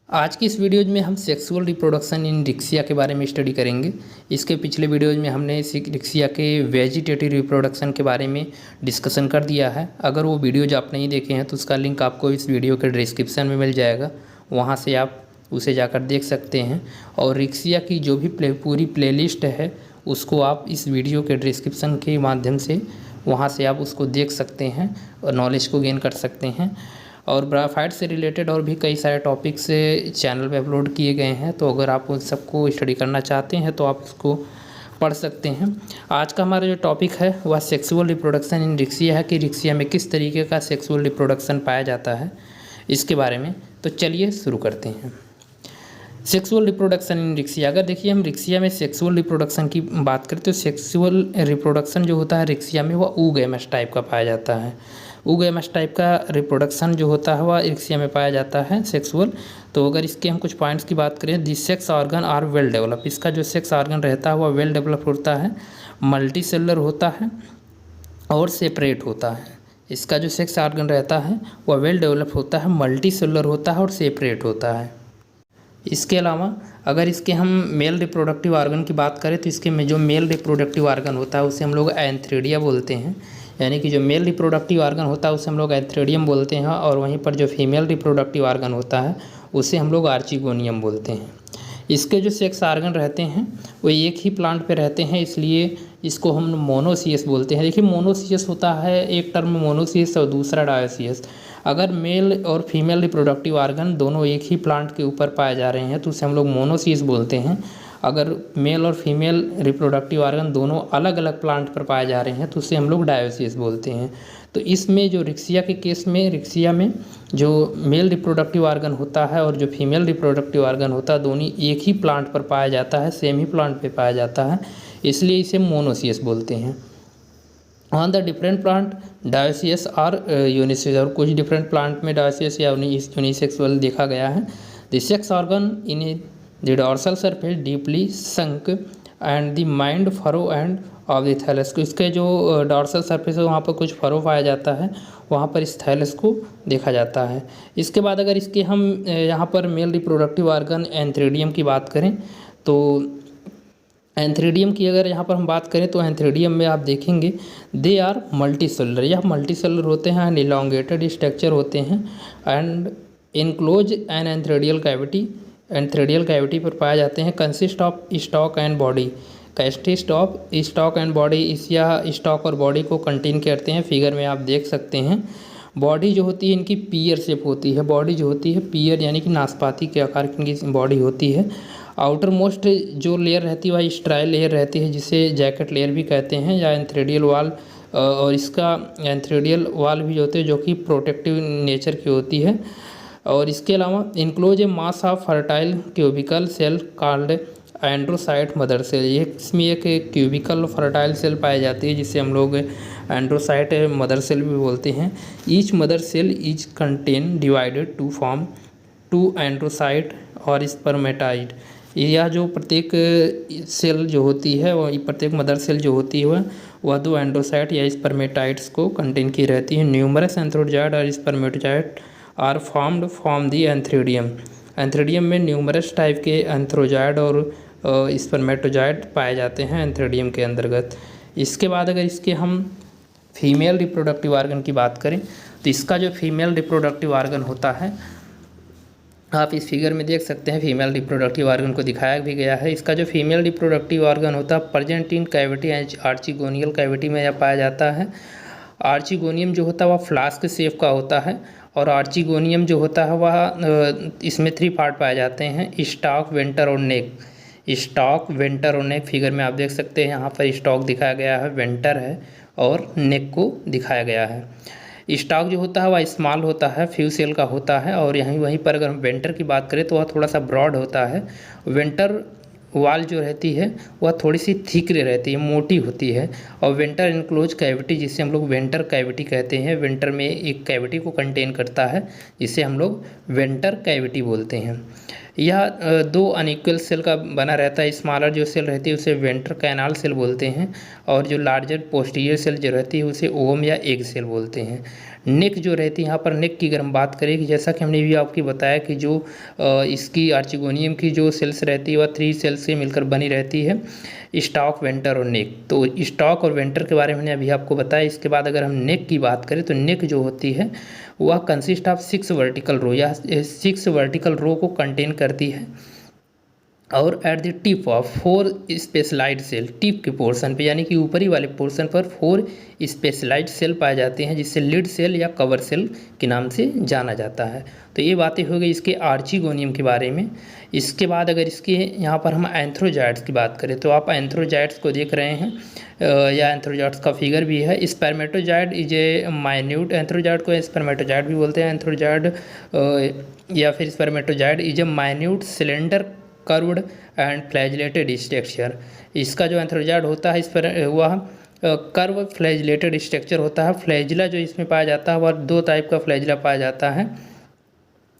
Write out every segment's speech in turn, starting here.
आज की इस वीडियोज में हम सेक्सुअल रिप्रोडक्शन इन रिक्सिया के बारे में स्टडी करेंगे। इसके पिछले वीडियोज में हमने रिक्सिया के वेजिटेटिव रिप्रोडक्शन के बारे में डिस्कशन कर दिया है। अगर वो वीडियोज आप नहीं देखे हैं तो उसका लिंक आपको इस वीडियो के डिस्क्रिप्शन में मिल जाएगा, वहाँ से आप उसे जाकर देख सकते हैं। और रिक्सिया की जो भी पूरी प्लेलिस्ट है उसको आप इस वीडियो के डिस्क्रिप्शन के माध्यम से वहाँ से आप उसको देख सकते हैं और नॉलेज को गेन कर सकते हैं। और ब्राफाइट से रिलेटेड और भी कई सारे टॉपिक्स चैनल पे अपलोड किए गए हैं, तो अगर आप उन सबको स्टडी करना चाहते हैं तो आप उसको पढ़ सकते हैं। आज का हमारा जो टॉपिक है वह सेक्सुअल रिप्रोडक्शन इन रिक्सिया है कि रिक्सिया में किस तरीके का सेक्सुअल रिप्रोडक्शन पाया जाता है, इसके बारे में। तो चलिए शुरू करते हैं। सेक्सुअल रिप्रोडक्शन इन रिक्सिया, अगर देखिए हम रिक्सिया में सेक्सुअल रिप्रोडक्शन की बात करें तो सेक्सुअल रिप्रोडक्शन जो होता है रिक्सिया में वह ऊगैमस टाइप का पाया जाता है। ऊगैमस टाइप का रिप्रोडक्शन जो होता है वह रिक्सिया में पाया जाता है सेक्सुअल। तो अगर इसके हम कुछ पॉइंट्स की बात करें, this sex organ are well develop, इसका जो सेक्स ऑर्गन रहता है वह वेल डेवलप होता है, मल्टी सेलुलर होता है और सेपरेट होता है। इसका जो सेक्स ऑर्गन रहता है वह वेल डेवलप होता है, मल्टी सेलुलर होता है और सेपरेट होता है। इसके अलावा अगर इसके हम मेल रिप्रोडक्टिव ऑर्गन की बात करें तो इसके में जो मेल रिप्रोडक्टिव ऑर्गन होता है उसे हम लोग एंथ्रेडिया बोलते हैं। यानी कि जो मेल रिप्रोडक्टिव ऑर्गन होता है उसे हम लोग एंथ्रेडियम बोलते हैं, और वहीं पर जो फीमेल रिप्रोडक्टिव ऑर्गन होता है उसे हम लोग आर्चिगोनियम बोलते हैं। इसके जो सेक्स ऑर्गन रहते हैं वो एक ही प्लांट पे रहते हैं, इसलिए इसको हम मोनोसियस बोलते हैं। देखिए मोनोसियस होता है, एक टर्म मोनोसियस और दूसरा डायोसियस। अगर मेल और फीमेल रिप्रोडक्टिव ऑर्गन दोनों एक ही प्लांट के ऊपर पाए जा रहे हैं तो उसे हम लोग मोनोसियस बोलते हैं। अगर मेल और फीमेल रिप्रोडक्टिव ऑर्गन दोनों अलग अलग प्लांट पर पाए जा रहे हैं तो उसे हम लोग डायोसियस बोलते हैं। तो इसमें जो रिक्सिया के केस में, रिक्सिया में जो मेल रिप्रोडक्टिव ऑर्गन होता है और जो फीमेल रिप्रोडक्टिव ऑर्गन होता है दोनों एक ही प्लांट पर पाया जाता है, सेम ही प्लांट पर पाया जाता है, इसलिए इसे मोनोसियस बोलते हैं। On the different plant dioecious और यूनिसेक्स, और कुछ डिफरेंट प्लांट में डायोसियस या यूनिसेक्सुअल देखा गया है। The sex organ in the dorsal surface deeply sunk and the mind furrow and of the thallus को, इसके जो डॉर्सल सरफेस है वहाँ पर कुछ फरो पाया जाता है, वहाँ पर इस थैलस को देखा जाता है। इसके बाद अगर इसके हम यहाँ पर मेल रिप्रोडक्टिव ऑर्गन एंथ्रेडियम की बात करें तो एंथ्रेडियम की अगर यहाँ पर हम बात करें तो एंथ्रेडियम में आप देखेंगे दे आर मल्टी सेलुलर, यह मल्टी सेलुलर होते हैं एंड इलॉन्गेटेड स्ट्रक्चर होते हैं and enclose an antheridial cavity, antheridial cavity पर पाए जाते हैं। Consist of stalk and body, consist of stalk and body, इस या स्टॉक और बॉडी को कंटेन करते हैं। फिगर में आप देख सकते हैं बॉडी जो होती है इनकी पीयर शेप होती है, बॉडी जो होती है पीयर यानी कि नाशपाती के आकार की इनकी बॉडी होती है। आउटर मोस्ट जो लेयर रहती है वह स्ट्राइल लेयर रहती है जिसे जैकेट लेयर भी कहते हैं, या एंथ्रेडियल वाल, और इसका एंथ्रेडियल वाल भी होते हैं जो कि प्रोटेक्टिव नेचर की होती है। और इसके अलावा enclose a mass of fertile cubical cell called androcyte mother cell, ये इसमें एक क्यूबिकल फर्टाइल सेल पाई जाती है जिसे हम लोग एंड्रोसाइट मदर सेल भी बोलते हैं। Each mother cell is contain divided to form two androcyte और स्पर्मेटाइड, यह जो प्रत्येक सेल जो होती है वह प्रत्येक मदर सेल जो होती है वह दो एंड्रोसाइट या स्पर्मेटाइड्स को कंटेन की रहती है। न्यूमरस एंथ्रोजाइड और स्पर्मेटोजाइड आर फॉर्म्ड फ्रॉम द एंथ्रेडियम, एंथ्रेडियम में न्यूमरस टाइप के एंथ्रोजाइड और स्पर्मेटोजाइड पाए जाते हैं एंथ्रेडियम के अंतर्गत। इसके बाद अगर इसके हम फीमेल रिप्रोडक्टिव ऑर्गन की बात करें तो इसका जो फीमेल रिप्रोडक्टिव ऑर्गन होता है आप इस फिगर में देख सकते हैं, फीमेल रिप्रोडक्टिव ऑर्गन को दिखाया भी गया है। इसका जो फीमेल रिप्रोडक्टिव ऑर्गन होता है प्रेजेंट इन कैविटी आर्चिगोनियल कैविटी में यह पाया जाता है। आर्चिगोनियम जो होता है वह फ्लास्क शेप का होता है, और आर्चिगोनियम जो होता है वह इसमें 3 पार्ट पाए जाते हैं, स्टॉक, वेंटर और नेक। स्टॉक, वेंटर और नेक, फिगर में आप देख सकते हैं यहाँ पर स्टॉक दिखाया गया है, वेंटर है और नेक को दिखाया गया है। स्टॉक जो होता है वह स्मॉल होता है, फ्यू सेल का होता है, और वहीं पर अगर हम वेंटर की बात करें तो वह थोड़ा सा ब्रॉड होता है। वेंटर वाल जो रहती है वह थोड़ी सी थिक रहती है, मोटी होती है। और वेंटर इनक्लोज कैविटी जिसे हम लोग वेंटर कैविटी कहते हैं, वेंटर में एक कैविटी को कंटेन करता है जिसे हम लोग वेंटर कैविटी बोलते हैं। यह दो अनइक्वल सेल का बना रहता है। स्मॉलर जो सेल रहती है उसे वेंटर कैनाल सेल बोलते हैं, और जो लार्जर पोस्टीरियर सेल जो रहती है उसे ओवम या एग सेल बोलते हैं। नेक जो रहती है, यहाँ पर नेक की अगर हम बात करें कि जैसा कि हमने भी आपकी बताया कि जो इसकी आर्चिगोनियम की जो सेल्स रहती है वह 3 सेल्स से मिलकर बनी रहती है, स्टॉक, वेंटर और नेक। तो स्टॉक और वेंटर के बारे में मैंने अभी आपको बताया। इसके बाद अगर हम नेक की बात करें तो नेक जो होती है वह कंसिस्ट ऑफ 6 वर्टिकल रो, या 6 वर्टिकल रो को कंटेन करती है, और at the tip of 4 specialised cell, tip के पोर्शन पे यानी कि ऊपरी वाले पोर्शन पर 4 स्पेशलाइज्ड सेल पाए जाते हैं, जिससे लिड सेल या कवर सेल के नाम से जाना जाता है। तो ये बातें हो गई इसके आर्चिगोनियम के बारे में। इसके बाद अगर इसके यहाँ पर हम एंथ्रोजाइड्स की बात करें तो आप एंथ्रोजाइड्स को देख रहे हैं, या एंथ्रोजाइड्स का फिगर भी है। स्पर्मेटोजाइड इज ए माइन्यूट, एंथ्रोजाइड को स्पर्मेटोजाइड भी बोलते हैं। एंथ्रोजाइड या फिर spermatozoid is a minute cylinder curved and flagellated structure. इसका जो एंथ्रोजाइड होता है इस पर वह कर्व फ्लैजिलेटेड स्ट्रक्चर होता है। फ्लैजिला जो इसमें पाया जाता है वह 2 टाइप का फ्लैजिला पाया जाता है,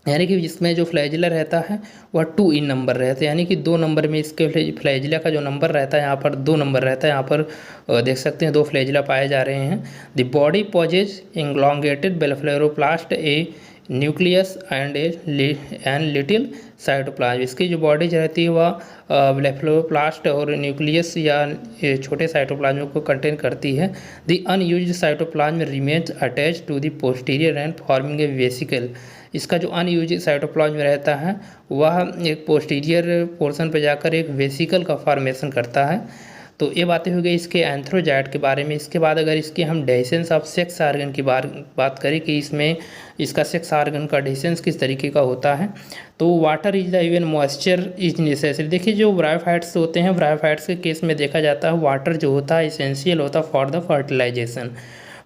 यानी कि जिसमें जो फ्लैजिला रहता है वह 2 इन नंबर रहता है, यानी कि 2 नंबर में इसके फ्लैजिला का जो नंबर रहता है यहाँ पर 2 नंबर रहता है। यहाँ पर देख सकते हैं 2 फ्लैजिला पाए जा रहे हैं। The body possesses elongated blepharoplast a nucleus and little cytoplasm. इसकी जो बॉडी रहती है वह ब्लेफरोप्लास्ट और न्यूक्लियस या छोटे साइटोप्लाज्म को कंटेन करती है। The unused cytoplasm remains attach to the posterior end forming a vesicle. इसका जो अनयूज्ड साइटोप्लाज्म रहता है वह एक पोस्टीरियर पोर्शन पर जाकर एक वेसिकल का फॉर्मेशन करता है। तो ये बातें हो गई इसके एंथ्रोजाइड के बारे में। इसके बाद अगर इसके हम डेसेंस ऑफ सेक्स आर्गन की बात करें कि इसमें इसका सेक्स आर्गन का डेसेंस किस तरीके का होता है, तो water is the even moisture is necessary. देखिए जो ब्रायोफाइट्स होते हैं, ब्रायोफाइट्स के केस में देखा जाता है वाटर जो होता है इसेंशियल होता है फॉर द फर्टिलाइजेशन।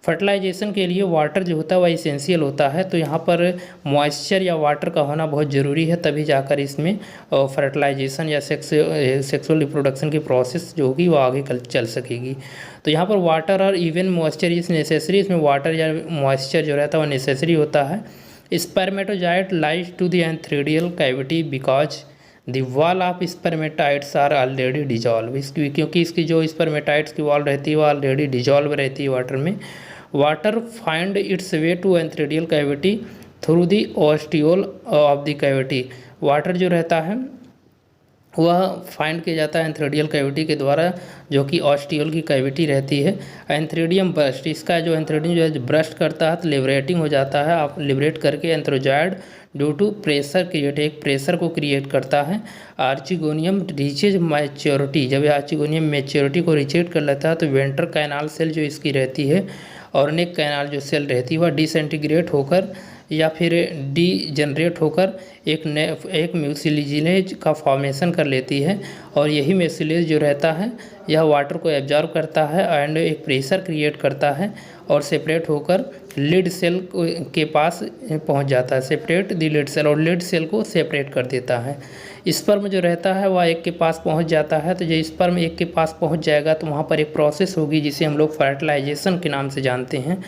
फर्टिलाइजेशन के लिए वाटर जो होता है वह इसेंशियल होता है। तो यहाँ पर मॉइस्चर या वाटर का होना बहुत ज़रूरी है, तभी जाकर इसमें फर्टिलाइजेशन या सेक्सुअल रिप्रोडक्शन की प्रोसेस जो होगी वो आगे चल सकेगी। तो यहाँ पर वाटर और इवन मॉइस्चर इज नेसेसरी, इसमें वाटर या मॉइस्चर जो रहता है वह नेसेसरी होता है। Spermatozoid lies to the antheridial cavity because the wall of spermatids are already dissolve. इसकी क्योंकि इसकी जो स्पर्मेटाइट्स की वॉल रहती है वो ऑलरेडी डिजॉल्व रहती है वाटर में। Water find its way to antheridial cavity through the ostiole of the cavity. Water जो रहता है वह फाइंड किया जाता है एंथ्रेडियल कैविटी के द्वारा, जो कि ऑस्टियोल की कैविटी रहती है। एंथ्रेडियम बर्स्ट, इसका जो एंथ्रेडियम जो है ब्रस्ट करता है तो लिबरेटिंग हो जाता है। आप लिबरेट करके एंथ्रोजाइड ड्यू टू प्रेशर क्रिएट, एक प्रेशर को क्रिएट करता है। आर्चिगोनियम रीचेज मैच्योरिटी, जब आर्चिगोनियम मैच्योरिटी को रिचेट कर लेता है तो वेंटर कैनाल सेल जो इसकी रहती है और नेक कैनाल जो सेल रहती है वह डिसइंटीग्रेट होकर या फिर डीजनरेट होकर एक म्यूसिलेज का फॉर्मेशन कर लेती है, और यही म्यूसिलेज जो रहता है यह वाटर को एब्जॉर्ब करता है एंड एक प्रेशर क्रिएट करता है और सेपरेट होकर लिड सेल के पास पहुंच जाता है। सेपरेट द लिड सेल, और लिड सेल को सेपरेट कर देता है। स्पर्म जो रहता है वह एक के पास पहुंच जाता है। तो जब स्पर्म एक के पास पहुंच जाएगा तो वहाँ पर एक प्रोसेस होगी जिसे हम लोग फर्टिलाइजेशन के नाम से जानते हैं।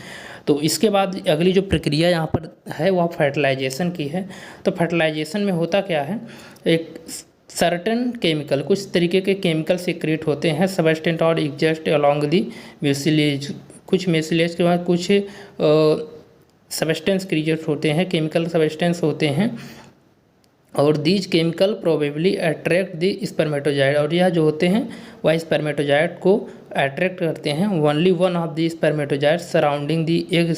तो इसके बाद अगली जो प्रक्रिया यहाँ पर है वह फर्टिलाइजेशन की है। तो फर्टिलाइजेशन में होता क्या है, एक सर्टेन केमिकल, कुछ तरीके के केमिकल सीक्रेट होते हैं सबस्टेंट और एग्जस्ट अलॉन्ग दी म्यूसिलेज। कुछ म्यूसिलेज के बाद कुछ सबस्टेंस क्रिएट होते हैं, केमिकल सबस्टेंस होते हैं, और these chemical probably attract the spermatozoid, और यह जो होते हैं वह स्पर्मेटोजाइड को अट्रैक्ट करते हैं। Only one of the spermatozoid surrounding the egg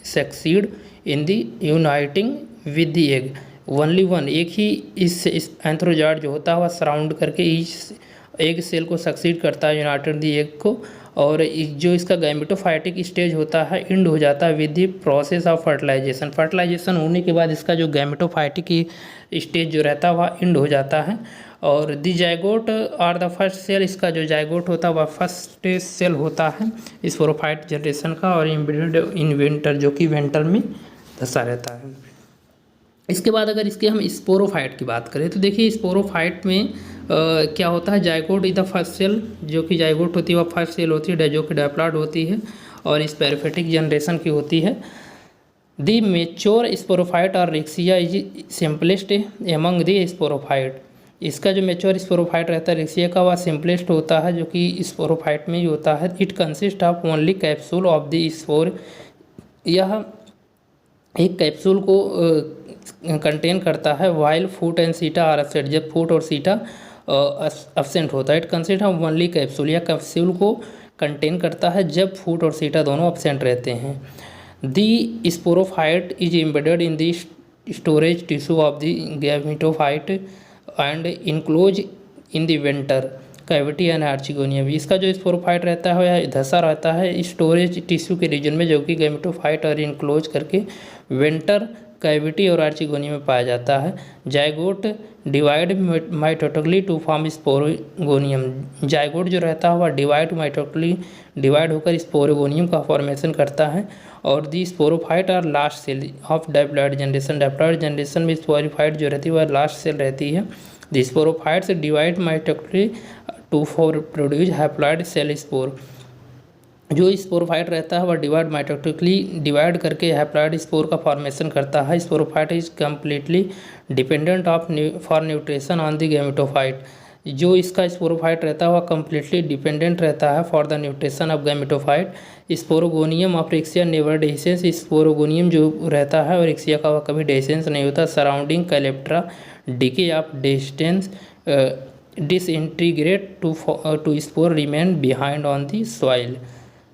succeed in the uniting with the egg. Only one, एक ही इस एंथ्रोजाइड जो होता है वह सराउंड करके इस एग सेल को सक्सीड करता है, यूनाइटेड द एग को, और जो इसका गैमेटोफाइटिक स्टेज होता है इंड हो जाता है with the process of fertilisation. Fertilisation होने के बाद इसका जो गैमेटोफाइटिक स्टेज जो रहता है वह इंड हो जाता है। और द जाइगोट और द फर्स्ट सेल, इसका जो जाइगोट होता है वह फर्स्ट सेल होता है स्पोरोफाइट जनरेशन का, और इम्ब्रीड इन विंटर, जो कि विंटर में धंसा रहता है। इसके बाद अगर इसके हम स्पोरोफाइट की बात करें तो देखिए स्पोरोफाइट में क्या होता है, zygote is the first cell, जो कि जाइगोट होती है वह फर्स्ट सेल होती है जो कि डायप्लॉइड होती है और स्पेरोफाइटिक जनरेशन की होती है। दी मेच्योर स्पोरोफाइट और Riccia is simplest among the sporophyte. इसका जो मेच्योर स्पोरोफाइट रहता है रिक्सिया का, वह सिंपलेस्ट होता है जो कि स्पोरोफाइट में ही होता है। It consist of only capsule of the spore. यह एक कैप्सूल को कंटेन करता है। वाइल फूट एंड सीटा आर एब्सेंट, जब फूट और सीटा एब्सेंट होता है। It consist of only capsule, यह कैप्सूल को कंटेन करता है जब फूट और सीटा दोनों एब्सेंट रहते हैं। The sporophyte is embedded in the storage tissue of the gametophyte and enclose in the venter cavity and archegonium. इसका जो स्पोरोफाइट रहता है यह धंसा रहता है स्टोरेज टिश्यू के रीजन में, जो कि गैमेटोफाइट और इनक्लोज करके वेंटर कैविटी और आर्चिगोनियम में पाया जाता है। Zygote divide mitotically to form sporogonium. Zygote जो रहता है वह डिवाइड माइटोटिकली डिवाइड होकर स्पोरोगोनियम का फॉर्मेशन करता है। और दी स्पोरोफाइट और last cell of diploid generation. Diploid generation में स्पोरोफाइट जो रहती है वह लास्ट सेल रहती है। The sporophytes divide mitotically to for produce haploid cell spore. जो स्पोरोफाइट रहता है वह डिवाइड माइटोटिकली डिवाइड करके हैप्लॉइड स्पोर का फॉर्मेशन करता है। Sporophyte is completely dependent of for nutrition on the gametophyte. जो इसका स्पोरोफाइट रहता है वह कम्प्लीटली डिपेंडेंट रहता है for the nutrition of gametophyte. Sporogonium of Riccia never dehiscence. Sporogonium जो रहता है और रिक्सिया का वह कभी डेहिसेंस नहीं होता। Surrounding calyptra decay of distance disintegrate to spore remain behind on the soil.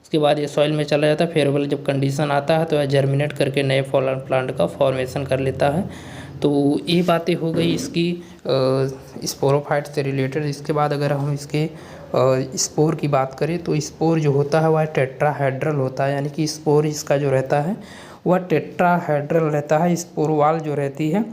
उसके बाद ये सॉइल में चला जाता है। फेवरेबल जब कंडीशन आता है तो यह जर्मिनेट करके नए प्लांट का फॉर्मेशन कर लेता है। तो ये बातें हो गई इसकी स्पोरोफाइट से रिलेटेड। इसके बाद अगर हम इसके स्पोर की बात करें तो स्पोर जो होता है वह टेट्राहेड्रल होता है, यानी कि स्पोर इसका जो रहता है वह टेट्राहेड्रल रहता है। स्पोरोवाल जो रहती है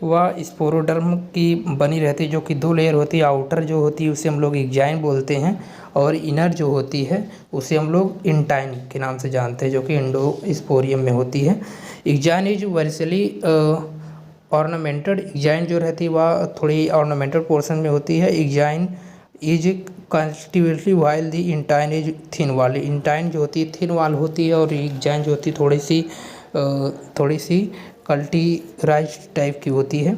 वह स्पोरोडर्म की बनी रहती है, जो कि 2 लेयर होती है। आउटर जो होती है उसे हम लोग एग्जाइन बोलते हैं और इनर जो होती है उसे हम लोग इंटाइन के नाम से जानते हैं, जो कि इंडोस्पोरियम में होती है। Exine is variously ornamented. Exine जो रहती है वह थोड़ी ऑर्नामेंटेड पोर्शन में होती है। Exine is constitutely while the intine is thin wall. Intine जो होती है थिन वाल होती है और एग्जाइन जो होती है थोड़ी सी कल्टीराइज टाइप की होती है।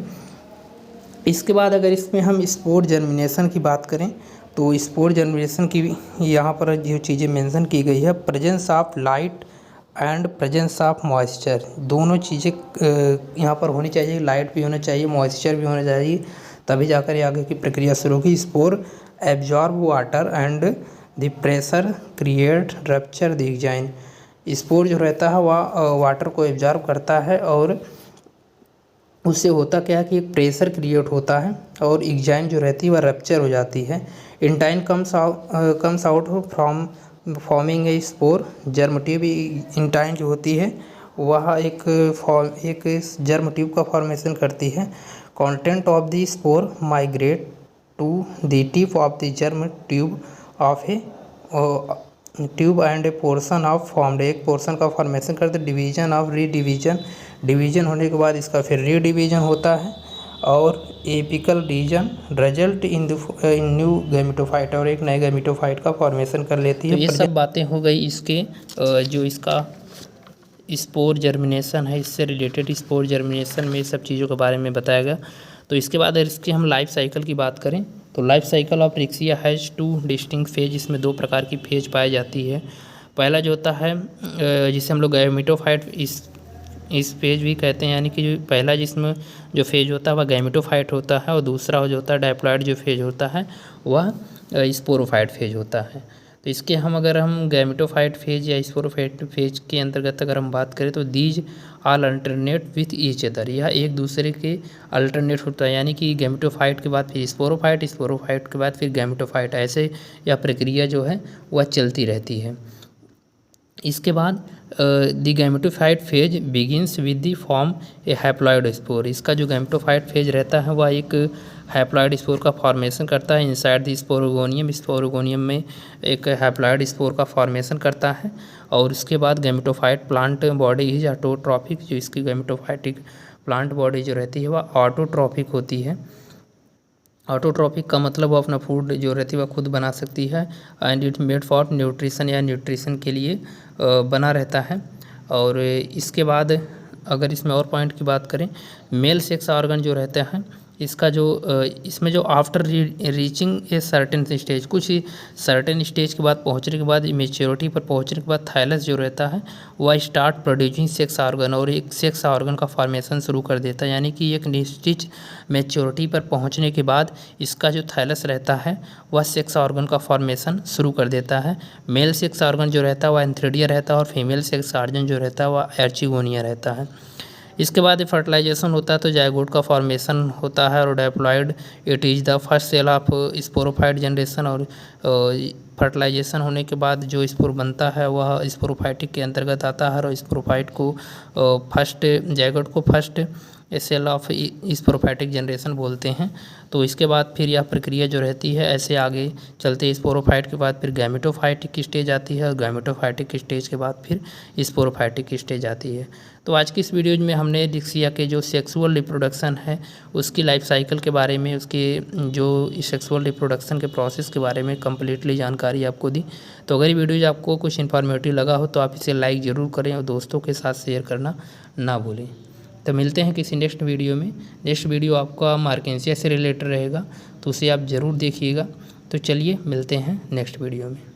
इसके बाद अगर इसमें हम स्पोर जर्मिनेशन की बात करें तो स्पोर जर्मिनेशन की यहाँ पर जो चीज़ें मेंशन की गई है, presence of light and presence of moisture, दोनों चीज़ें यहाँ पर होनी चाहिए। लाइट भी होना चाहिए, मॉइस्चर भी होना चाहिए, तभी जाकर ये आगे की प्रक्रिया शुरू होगी। Spore absorb water and the pressure create rupture the exine. Spore जो रहता है वह वाटर को एब्जॉर्ब करता है और उससे होता क्या है कि एक प्रेशर क्रिएट होता है और एग्जाइन जो रहती है वह रप्चर हो जाती है। Intine comes out from forming a spore germ tube. Intine जो होती है वह एक जर्म ट्यूब का फॉर्मेशन करती है। Content of the spore migrate to the tip of the germ tube of a tube and a portion of formed. एक portion का फॉर्मेशन करते डिवीजन ऑफ रीडिवीजन। डिवीजन होने के बाद इसका फिर रीडिवीजन होता है और apical region result in new gametophyte, और एक नए गैमेटोफाइट का फॉर्मेशन कर लेती है। तो ये सब बातें हो गई इसके जो इसका स्पोर जर्मिनेशन है, इससे रिलेटेड स्पोर जर्मिनेशन में सब चीज़ों के बारे में बताया गया। तो इसके बाद अगर इसकी हम लाइफ साइकिल की बात करें तो life cycle of Riccia has 2 distinct phase. इसमें 2 प्रकार की फेज पाई जाती है। पहला जो होता है जिसे हम लोग गैमेटोफाइट इस फेज भी कहते हैं, यानी कि जो पहला जिसमें जो फेज होता है वह गैमेटोफाइट होता है और दूसरा जो होता है डाइप्लॉइड जो फेज होता है वह स्पोरोफाइट फेज होता है। तो इसके अगर हम गैमेटोफाइट फेज या स्पोरोफाइट फेज के अंतर्गत अगर हम बात करें तो these all alternate with each other, यह एक दूसरे के अल्टरनेट होता है, यानी कि गैमेटोफाइट के बाद फिर स्पोरोफाइट, स्पोरोफाइट के बाद फिर गैमेटोफाइट, ऐसे यह प्रक्रिया जो है वह चलती रहती है। इसके बाद the gametophyte phase begins with the form A haploid spore. इसका जो गैमेटोफाइट फेज रहता है वह एक हैप्लॉइड स्पोर का फॉर्मेशन करता है इनसाइड द स्पोरोगोनियम। स्पोरोगोनियम में एक हैप्लॉइड स्पोर का फॉर्मेशन करता है और उसके बाद gametophyte plant body is autotrophic. जो इसकी गैमेटोफाइटिक प्लांट बॉडी जो रहती है वह ऑटोट्रॉफिक होती है। ऑटोट्रॉफिक का मतलब वो अपना फूड जो रहती है वह खुद बना सकती है and it made for nutrition, या न्यूट्रिशन के लिए बना रहता है। और इसके बाद अगर इसमें और पॉइंट की बात करें, मेल सेक्स ऑर्गन जो रहता है इसका जो इसमें जो after reaching a certain stage, कुछ सर्टेन स्टेज के बाद पहुंचने के बाद, मेच्योरिटी पर पहुंचने के बाद थाइलस जो रहता है वह स्टार्ट प्रोड्यूसिंग सेक्स ऑर्गन और एक सेक्स ऑर्गन का फॉर्मेशन शुरू कर देता है। यानी कि एक निश्चित मेच्योरिटी पर पहुंचने के बाद इसका जो थाइलस रहता है वह सेक्स ऑर्गन का फॉर्मेशन शुरू कर देता है। मेल सेक्स ऑर्गन जो रहता है वह एंथ्रेडिया रहता है और फीमेल सेक्स ऑर्गन जो रहता है वह एर्चिगोनिया रहता है। इसके बाद फर्टिलाइजेशन होता है तो जायगोट का फॉर्मेशन होता है और diploid it is the first cell of sporophyte generation. और फर्टिलाइजेशन होने के बाद जो स्पोर बनता है वह स्पोरोफाइटिक के अंतर्गत आता है और स्पोरोफाइट को फर्स्ट जायगोट को first cell of sporophytic generation बोलते हैं। तो इसके बाद फिर यह प्रक्रिया जो रहती है ऐसे आगे चलते स्पोरोफाइट के बाद फिर गैमेटोफाइटिक स्टेज आती है और गैमेटोफाइटिक स्टेज के बाद फिर स्पोरोफाइटिक स्टेज आती है। तो आज की इस वीडियो में हमने डिक्सिया के जो सेक्सुअल रिप्रोडक्शन है उसकी लाइफ साइकिल के बारे में, उसके जो सेक्सुअल रिप्रोडक्शन के प्रोसेस के बारे में कम्प्लीटली जानकारी आपको दी। तो अगर ये वीडियो आपको कुछ इन्फॉर्मेटिव लगा हो तो आप इसे लाइक ज़रूर करें और दोस्तों के साथ शेयर करना ना भूलें। तो मिलते हैं किसी नेक्स्ट वीडियो में। नेक्स्ट वीडियो आपका मार्केंसिया से रिलेटेड रहेगा तो उसे आप ज़रूर देखिएगा। तो चलिए मिलते हैं नेक्स्ट वीडियो में।